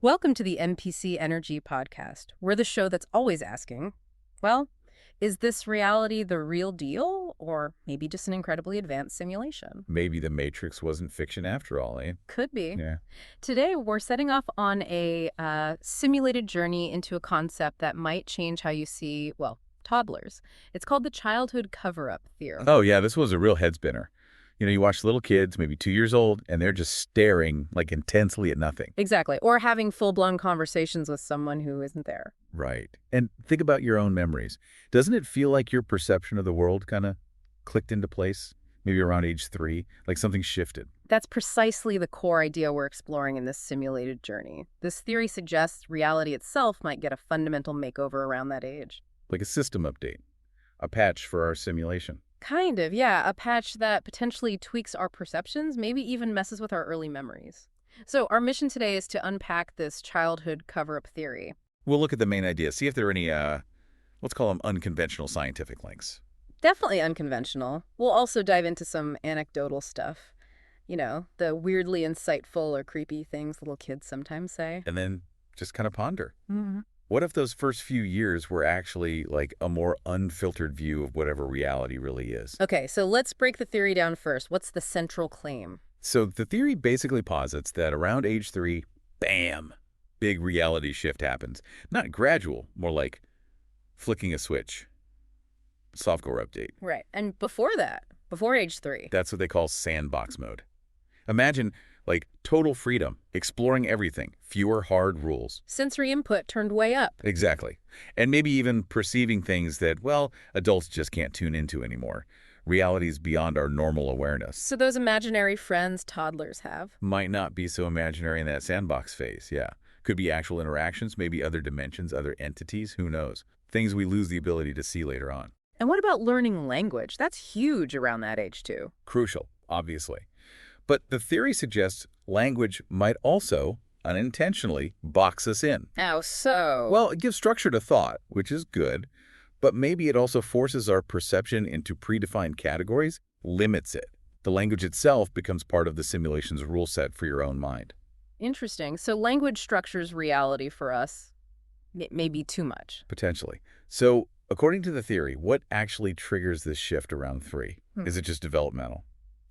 Welcome to the NPC ENERGY podcast. We're the show that's always asking, well, is this reality the real deal or maybe just an incredibly advanced simulation? Maybe the Matrix wasn't fiction after all, eh? Could be. Yeah. Today, we're setting off on a simulated journey into a concept that might change how you see, well, toddlers. It's called the childhood cover-up theory. Oh, yeah, this was a real head spinner. You watch little kids, maybe 2 years old, and they're just staring, like, intensely at nothing. Exactly. Or having full-blown conversations with someone who isn't there. Right. And think about your own memories. Doesn't it feel like your perception of the world kind of clicked into place? Maybe around age 3, like something shifted. That's precisely the core idea we're exploring in this simulated journey. This theory suggests reality itself might get a fundamental makeover around that age. Like a system update. A patch for our simulation. Kind of, yeah. A patch that potentially tweaks our perceptions, maybe even messes with our early memories. So our mission today is to unpack this childhood cover-up theory. We'll look at the main idea, see if there are any, let's call them unconventional scientific links. Definitely unconventional. We'll also dive into some anecdotal stuff. You know, the weirdly insightful or creepy things little kids sometimes say. And then just kind of ponder. Mm-hmm. What if those first few years were actually like a more unfiltered view of whatever reality really is? Okay, so let's break the theory down first. What's the central claim? So the theory basically posits that around age 3, bam, big reality shift happens. Not gradual, more like flicking a switch. Software update. Right. And before that, before age 3. That's what they call sandbox mode. Imagine like total freedom, exploring everything, fewer hard rules. Sensory input turned way up. Exactly. And maybe even perceiving things that, well, adults just can't tune into anymore. Realities beyond our normal awareness. So those imaginary friends toddlers have. Might not be so imaginary in that sandbox phase, yeah. Could be actual interactions, maybe other dimensions, other entities, who knows. Things we lose the ability to see later on. And what about learning language? That's huge around that age, too. Crucial, obviously. But the theory suggests language might also, unintentionally, box us in. How so? Well, it gives structure to thought, which is good, but maybe it also forces our perception into predefined categories, limits it. The language itself becomes part of the simulation's rule set for your own mind. Interesting. So language structures reality for us. It may be too much. Potentially. So, according to the theory, what actually triggers this shift around 3? Is it just developmental?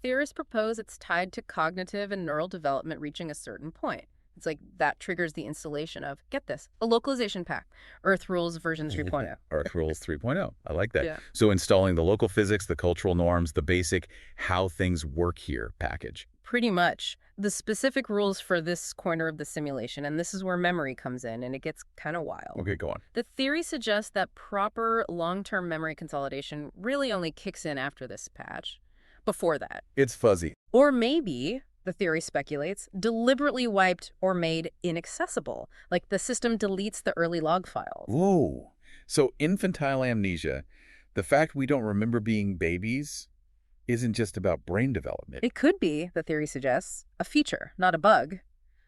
Theorists propose it's tied to cognitive and neural development reaching a certain point. It's like that triggers the installation of, get this, a localization pack, Earth Rules version 3.0. Earth Rules 3.0. I like that. Yeah. So installing the local physics, the cultural norms, the basic how things work here package. Pretty much. The specific rules for this corner of the simulation, and this is where memory comes in, and it gets kind of wild. Okay, go on. The theory suggests that proper long-term memory consolidation really only kicks in after this patch. Before that. It's fuzzy. Or maybe, the theory speculates, deliberately wiped or made inaccessible. Like the system deletes the early log files. Whoa. So infantile amnesia, the fact we don't remember being babies, isn't just about brain development. It could be, the theory suggests, a feature, not a bug.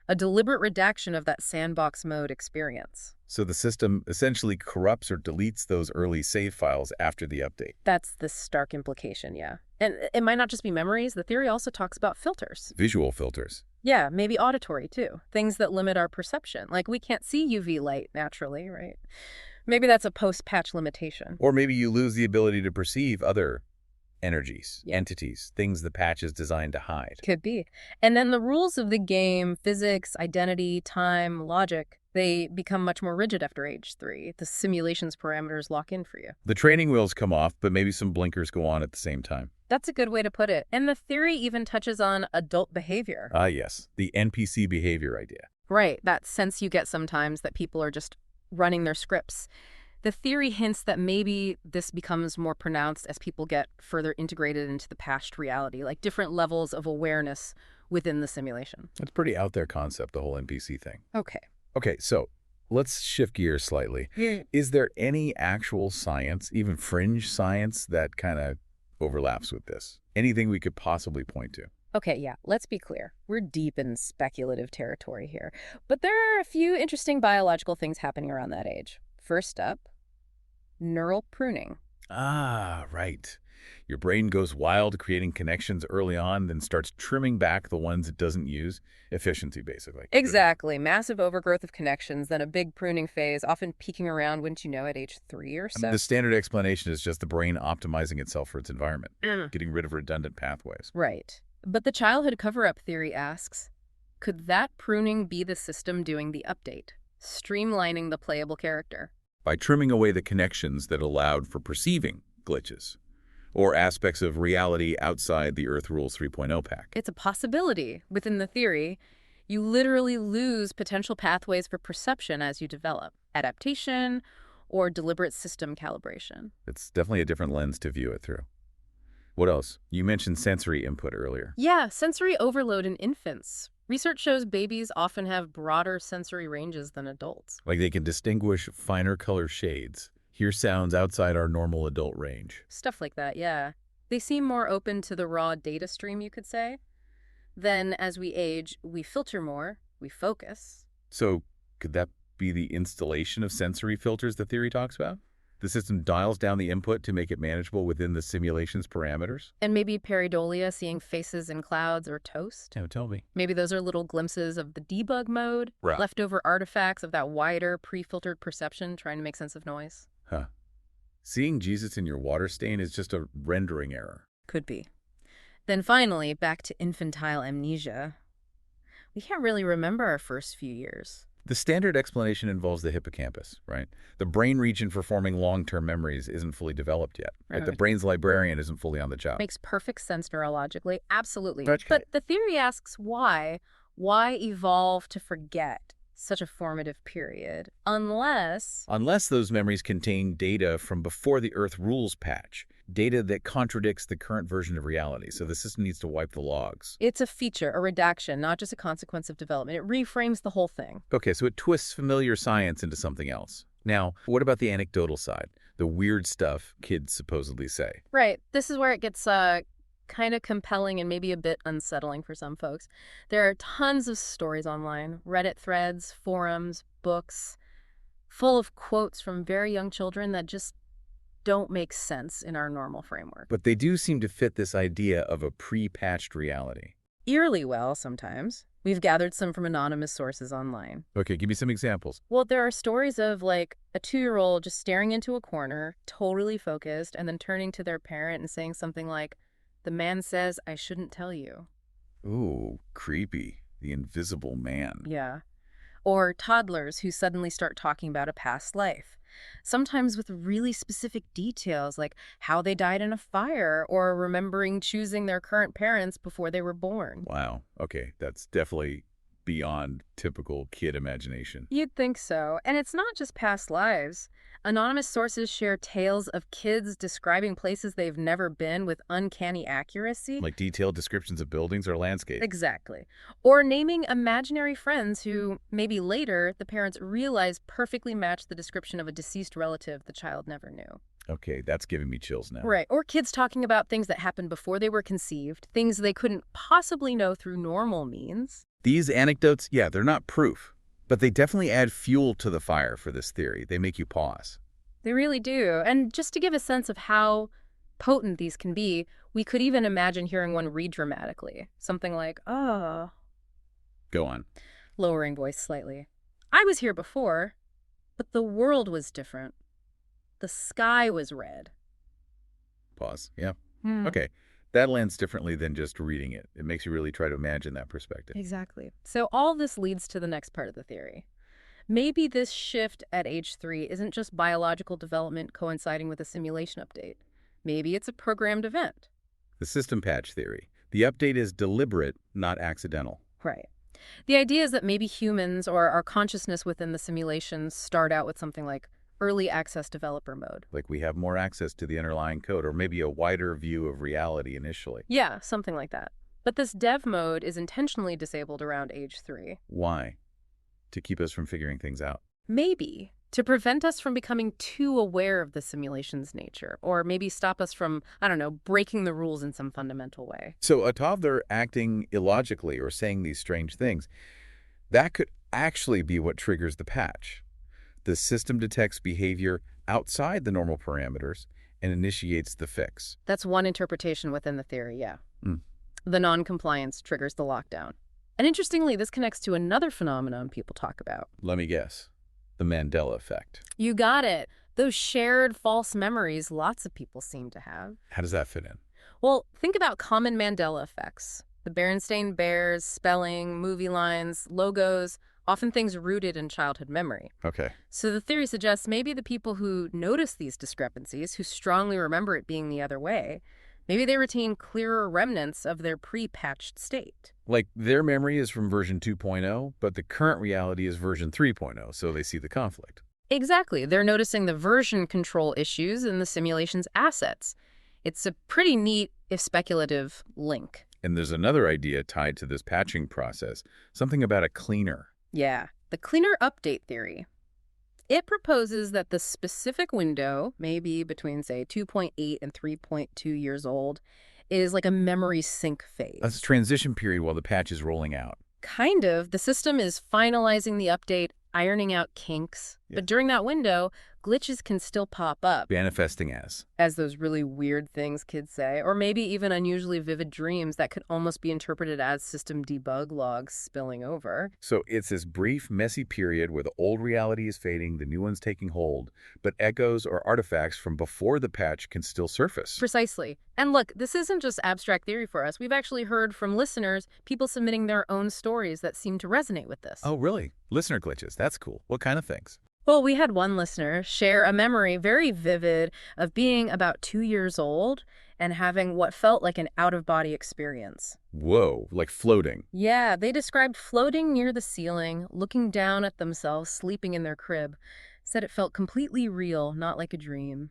A deliberate redaction of that sandbox mode experience. So the system essentially corrupts or deletes those early save files after the update. That's the stark implication, yeah. And it might not just be memories. The theory also talks about filters. Visual filters. Yeah, maybe auditory, too. Things that limit our perception. Like we can't see UV light naturally, right? Maybe that's a post-patch limitation. Or maybe you lose the ability to perceive other energies, entities, things the patch is designed to hide. Could be. And then the rules of the game, physics, identity, time, logic, they become much more rigid after age 3. The simulation's parameters lock in for you. The training wheels come off, but maybe some blinkers go on at the same time. That's a good way to put it. And the theory even touches on adult behavior. Ah, yes. The NPC behavior idea. Right. That sense you get sometimes that people are just running their scripts. The theory hints that maybe this becomes more pronounced as people get further integrated into the patched reality, like different levels of awareness within the simulation. That's a pretty out there concept, the whole NPC thing. Okay. Okay, so let's shift gears slightly. Is there any actual science, even fringe science, that kind of overlaps with this? Anything we could possibly point to? Okay, yeah, let's be clear. We're deep in speculative territory here. But there are a few interesting biological things happening around that age. First up, neural pruning. Ah, right. Your brain goes wild creating connections early on, then starts trimming back the ones it doesn't use. Efficiency, basically. Exactly. Massive overgrowth of connections, then a big pruning phase, often peaking around, wouldn't you know, at age 3 or I mean, so. the standard explanation is just the brain optimizing itself for its environment, Mm. getting rid of redundant pathways. Right. But the childhood cover-up theory asks, could that pruning be the system doing the update, streamlining the playable character? By trimming away the connections that allowed for perceiving glitches or aspects of reality outside the Earth Rules 3.0 pack. It's a possibility within the theory. You literally lose potential pathways for perception as you develop adaptation or deliberate system calibration. It's definitely a different lens to view it through. What else? You mentioned sensory input earlier. Yeah, sensory overload in infants. Research shows babies often have broader sensory ranges than adults. Like they can distinguish finer color shades, hear sounds outside our normal adult range. Stuff like that, yeah. They seem more open to the raw data stream, you could say. Then, as we age, we filter more, we focus. So could that be the installation of sensory filters the theory talks about? The system dials down the input to make it manageable within the simulation's parameters? And maybe pareidolia, seeing faces in clouds or toast. No, tell me. Maybe those are little glimpses of the debug mode, Right. leftover artifacts of that wider, pre-filtered perception trying to make sense of noise. Huh. Seeing Jesus in your water stain is just a rendering error. Could be. Then finally, back to infantile amnesia. We can't really remember our first few years. The standard explanation involves the hippocampus, right? The brain region for forming long-term memories isn't fully developed yet. Right? The Right. brain's librarian isn't fully on the job. Makes perfect sense neurologically, absolutely. Okay. But the theory asks why? Why evolve to forget such a formative period? Unless those memories contain data from before the Earth Rules patch, data that contradicts the current version of reality. So the system needs to wipe the logs. It's a feature, a redaction, not just a consequence of development. It reframes the whole thing. Okay, so it twists familiar science into something else. Now, what about the anecdotal side? The weird stuff kids supposedly say. Right. This is where it gets kind of compelling and maybe a bit unsettling for some folks. There are tons of stories online, Reddit threads, forums, books, full of quotes from very young children that just don't make sense in our normal framework. But they do seem to fit this idea of a pre-patched reality. Eerily well, sometimes. We've gathered some from anonymous sources online. Okay, give me some examples. Well, there are stories of, like, a 2-year-old just staring into a corner, totally focused, and then turning to their parent and saying something like, "The man says I shouldn't tell you." Ooh, creepy. The invisible man. Yeah. Or toddlers who suddenly start talking about a past life, sometimes with really specific details like how they died in a fire or remembering choosing their current parents before they were born. Wow. Okay, that's definitely beyond typical kid imagination. You'd think so. And it's not just past lives. Anonymous sources share tales of kids describing places they've never been with uncanny accuracy. Like detailed descriptions of buildings or landscapes. Exactly. Or naming imaginary friends who, maybe later, the parents realize perfectly match the description of a deceased relative the child never knew. Okay, that's giving me chills now. Right. Or kids talking about things that happened before they were conceived, things they couldn't possibly know through normal means. These anecdotes, yeah, they're not proof, but they definitely add fuel to the fire for this theory. They make you pause. They really do. And just to give a sense of how potent these can be, we could even imagine hearing one read dramatically. Something like, "Oh," Go on. lowering voice slightly. "I was here before, but the world was different. The sky was red." Pause. Yeah. Okay. That lands differently than just reading it. It makes you really try to imagine that perspective. Exactly. So all this leads to the next part of the theory. Maybe this shift at age 3 isn't just biological development coinciding with a simulation update. Maybe it's a programmed event. The system patch theory. The update is deliberate, not accidental. Right. The idea is that maybe humans or our consciousness within the simulations start out with something like early access developer mode. Like we have more access to the underlying code, or maybe a wider view of reality initially. Yeah, something like that. But this dev mode is intentionally disabled around age 3. Why? To keep us from figuring things out. Maybe to prevent us from becoming too aware of the simulation's nature, or maybe stop us from, I don't know, breaking the rules in some fundamental way. So a toddler acting illogically or saying these strange things, that could actually be what triggers the patch. The system detects behavior outside the normal parameters and initiates the fix. That's one interpretation within the theory, yeah. Mm. The non-compliance triggers the lockdown. And interestingly, this connects to another phenomenon people talk about. Let me guess. The Mandela Effect. You got it. Those shared false memories lots of people seem to have. How does that fit in? Well, think about common Mandela effects. The Berenstain Bears, spelling, movie lines, logos, often things rooted in childhood memory. Okay. So the theory suggests maybe the people who notice these discrepancies, who strongly remember it being the other way, maybe they retain clearer remnants of their pre-patched state. Like their memory is from version 2.0, but the current reality is version 3.0, so they see the conflict. Exactly. They're noticing the version control issues in the simulation's assets. It's a pretty neat, if speculative, link. And there's another idea tied to this patching process, something about a cleaner. Yeah, the cleaner update theory. It proposes that the specific window, maybe between, say, 2.8 and 3.2 years old, is like a memory sync phase. That's a transition period while the patch is rolling out. Kind of. The system is finalizing the update, ironing out kinks. Yeah. But during that window, glitches can still pop up. Manifesting as Those really weird things kids say, or maybe even unusually vivid dreams that could almost be interpreted as system debug logs spilling over. So it's this brief, messy period where the old reality is fading, the new one's taking hold, but echoes or artifacts from before the patch can still surface. Precisely. And look, this isn't just abstract theory for us. We've actually heard from listeners, people submitting their own stories that seem to resonate with this. Oh, really? Listener glitches. That's cool. What kind of things? Well, we had one listener share a memory very vivid of being about 2 years old and having what felt like an out-of-body experience. Whoa, like floating. Yeah, they described floating near the ceiling, looking down at themselves, sleeping in their crib. Said it felt completely real, not like a dream.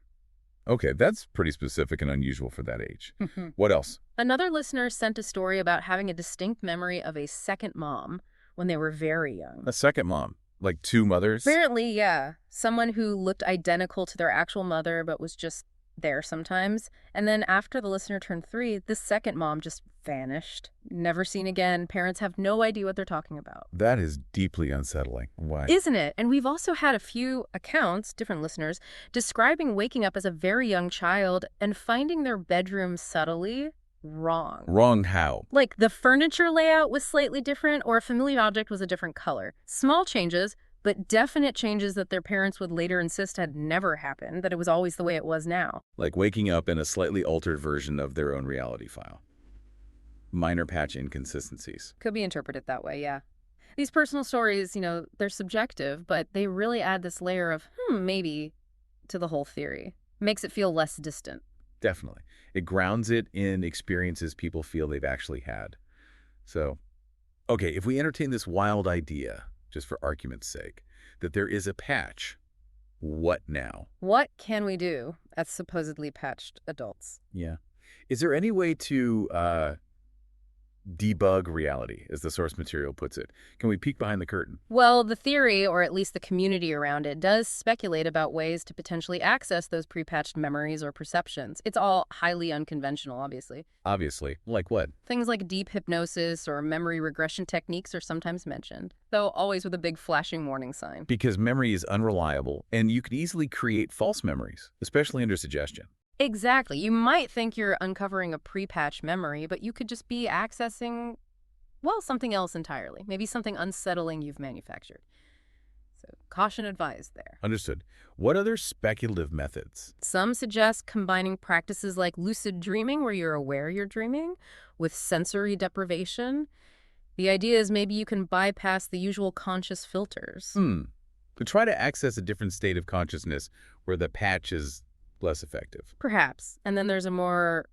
Okay, that's pretty specific and unusual for that age. What else? Another listener sent a story about having a distinct memory of a second mom when they were very young. A second mom. Like two mothers? Apparently, yeah. Someone who looked identical to their actual mother but was just there sometimes. And then after the listener turned 3, this second mom just vanished. Never seen again. Parents have no idea what they're talking about. That is deeply unsettling. Why? Isn't it? And we've also had a few accounts, different listeners, describing waking up as a very young child and finding their bedroom subtly wrong. Wrong how? Like the furniture layout was slightly different or a familiar object was a different color. Small changes, but definite changes that their parents would later insist had never happened, that it was always the way it was now. Like waking up in a slightly altered version of their own reality file. Minor patch inconsistencies. Could be interpreted that way, yeah. These personal stories, they're subjective, but they really add this layer of, maybe, to the whole theory. Makes it feel less distant. Definitely. It grounds it in experiences people feel they've actually had. So, okay, if we entertain this wild idea, just for argument's sake, that there is a patch, what now? What can we do as supposedly patched adults? Yeah. Is there any way to debug reality, as the source material puts it? Can we peek behind the curtain? Well, the theory, or at least the community around it, does speculate about ways to potentially access those pre-patched memories or perceptions. It's all highly unconventional, obviously. Obviously. Like what? Things like deep hypnosis or memory regression techniques are sometimes mentioned, though always with a big flashing warning sign. Because memory is unreliable, and you could easily create false memories, especially under suggestion. Exactly. You might think you're uncovering a pre-patched memory, but you could just be accessing, well, something else entirely. Maybe something unsettling you've manufactured. So caution advised there. Understood. What other speculative methods? Some suggest combining practices like lucid dreaming, where you're aware you're dreaming, with sensory deprivation. The idea is maybe you can bypass the usual conscious filters. To try to access a different state of consciousness where the patch is less effective. Perhaps. And then there's a more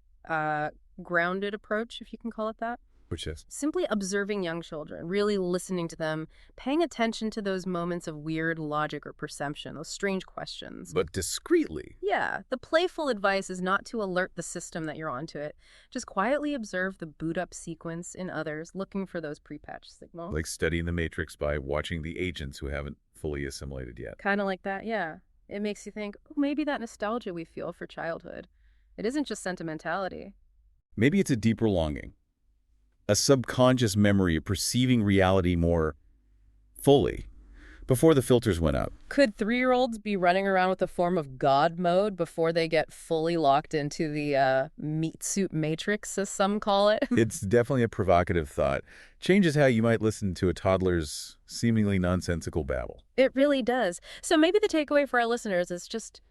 grounded approach, if you can call it that. Which is? Simply observing young children, really listening to them, paying attention to those moments of weird logic or perception, those strange questions. But discreetly. Yeah. The playful advice is not to alert the system that you're onto it. Just quietly observe the boot-up sequence in others, looking for those pre-patched signals. Like studying the Matrix by watching the agents who haven't fully assimilated yet. Kind of like that, yeah. It makes you think, oh, maybe that nostalgia we feel for childhood. It isn't just sentimentality. Maybe it's a deeper longing. A subconscious memory of perceiving reality more fully. before the filters went up. Could 3-year-olds be running around with a form of God mode before they get fully locked into the meat suit matrix, as some call it? It's definitely a provocative thought. Changes how you might listen to a toddler's seemingly nonsensical babble. It really does. So maybe the takeaway for our listeners is just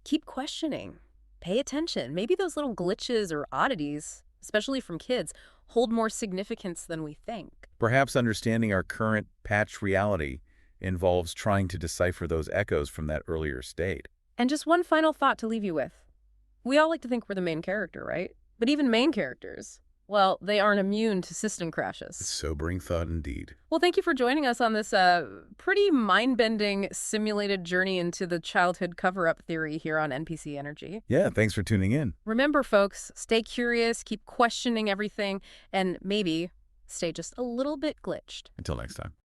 keep questioning. Pay attention. Maybe those little glitches or oddities, especially from kids, hold more significance than we think. Perhaps understanding our current patched reality involves trying to decipher those echoes from that earlier state. And just one final thought to leave you with. We all like to think we're the main character, right? But even main characters, well, they aren't immune to system crashes. Sobering thought indeed. Well, thank you for joining us on this pretty mind-bending simulated journey into the childhood cover-up theory here on NPC Energy. Yeah, thanks for tuning in. Remember, folks, stay curious, keep questioning everything, and maybe stay just a little bit glitched. Until next time.